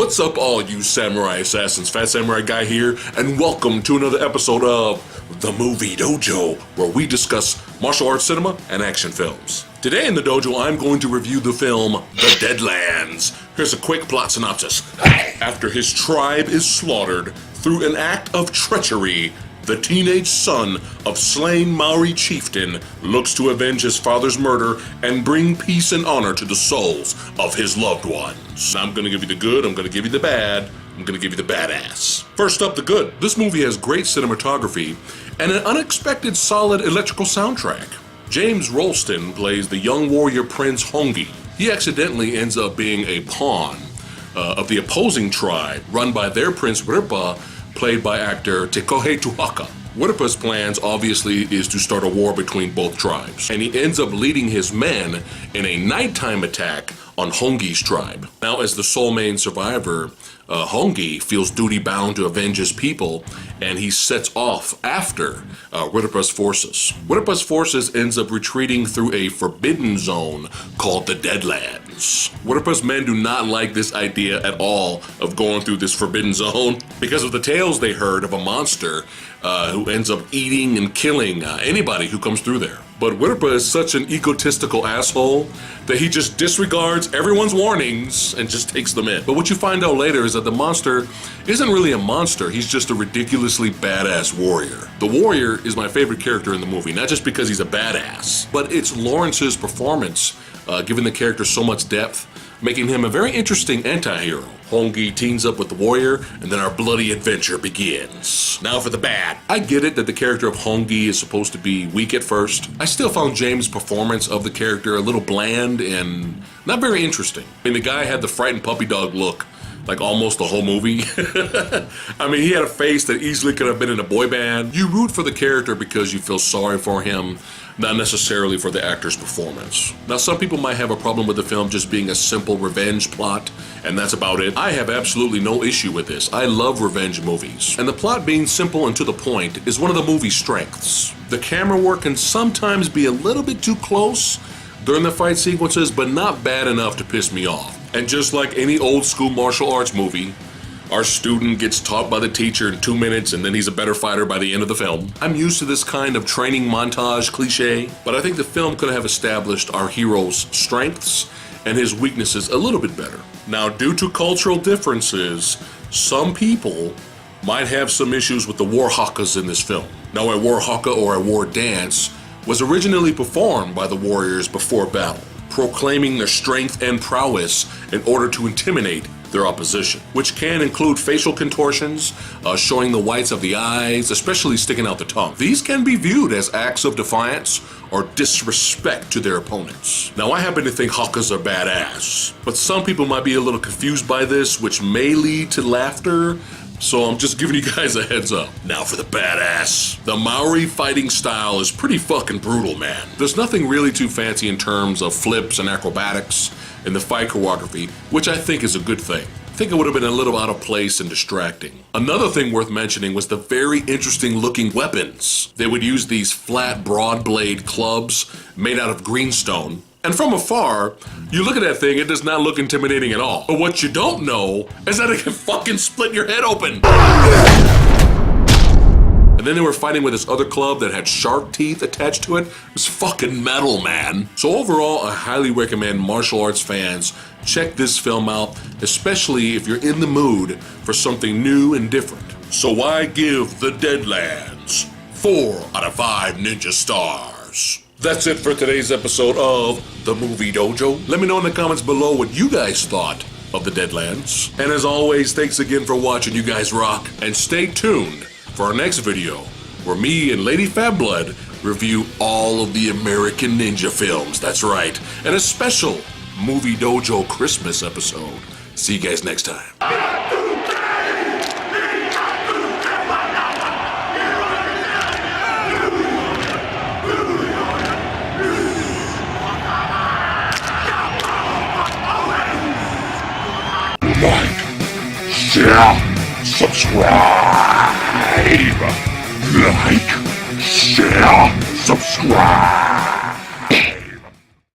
What's up, all you samurai assassins? Fat Samurai Guy here, and welcome to another episode of The Movie Dojo, where we discuss martial arts cinema and action films. Today in the dojo, I'm going to review the film The Deadlands. Here's a quick plot synopsis. After his tribe is slaughtered through an act of treachery, the teenage son of slain Maori chieftain looks to avenge his father's murder and bring peace and honor to the souls of his loved ones. I'm gonna give you the good, I'm gonna give you the bad, I'm gonna give you the badass. First up, the good. This movie has great cinematography and an unexpected solid electrical soundtrack. James Rolston plays the young warrior Prince Hongi. He accidentally ends up being a pawn of the opposing tribe run by their Prince Ripa, played by actor Tekohe Tuhaka. Wiripa's plans obviously is to start a war between both tribes, and he ends up leading his men in a nighttime attack on Hongi's tribe. Now, as the sole main survivor, Hongi feels duty-bound to avenge his people, and he sets off after Wiripa's forces. Wiripa's forces ends up retreating through a forbidden zone called the Deadlands. Wiripa's men do not like this idea at all of going through this forbidden zone because of the tales they heard of a monster who ends up eating and killing anybody who comes through there. But Wiripa is such an egotistical asshole that he just disregards everyone's warnings and just takes them in. But what you find out later is that the monster isn't really a monster, he's just a ridiculously badass warrior. The warrior is my favorite character in the movie, not just because he's a badass, but it's Lawrence's performance, giving the character so much depth, making him a very interesting anti-hero. Hongi teams up with the warrior, and then our bloody adventure begins. Now for the bad. I get it that the character of Hongi is supposed to be weak at first. I still found James' performance of the character a little bland and not very interesting. I mean, the guy had the frightened puppy dog look like almost the whole movie. I mean, he had a face that easily could have been in a boy band. You root for the character because you feel sorry for him, not necessarily for the actor's performance. Now, some people might have a problem with the film just being a simple revenge plot, and that's about it. I have absolutely no issue with this. I love revenge movies. And the plot being simple and to the point is one of the movie's strengths. The camera work can sometimes be a little bit too close during the fight sequences, but not bad enough to piss me off. And just like any old school martial arts movie, our student gets taught by the teacher in 2 minutes and then he's a better fighter by the end of the film. I'm used to this kind of training montage cliche, but I think the film could have established our hero's strengths and his weaknesses a little bit better. Now, due to cultural differences, some people might have some issues with the war hakas in this film. Now, a war haka or a war dance was originally performed by the warriors before battle, proclaiming their strength and prowess in order to intimidate their opposition, which can include facial contortions, showing the whites of the eyes, especially sticking out the tongue. These can be viewed as acts of defiance or disrespect to their opponents. Now, I happen to think hakas are badass, but some people might be a little confused by this, which may lead to laughter, so I'm just giving you guys a heads up. Now for the badass. The Maori fighting style is pretty fucking brutal, man. There's nothing really too fancy in terms of flips and acrobatics in the fight choreography, which I think is a good thing. I think it would have been a little out of place and distracting. Another thing worth mentioning was the very interesting looking weapons. They would use these flat, broad blade clubs made out of greenstone. And from afar, you look at that thing, it does not look intimidating at all. But what you don't know is that it can fucking split your head open. And then they were fighting with this other club that had shark teeth attached to it. It was fucking metal, man. So overall, I highly recommend martial arts fans check this film out, especially if you're in the mood for something new and different. So I give The Deadlands 4 out of 5 ninja stars. That's it for today's episode of The Movie Dojo. Let me know in the comments below what you guys thought of The Deadlands. And as always, thanks again for watching. You guys rock. And stay tuned for our next video, where me and Lady Fabblood review all of the American Ninja films. That's right. And a special Movie Dojo Christmas episode. See you guys next time. Like, share, subscribe. Like, share, subscribe.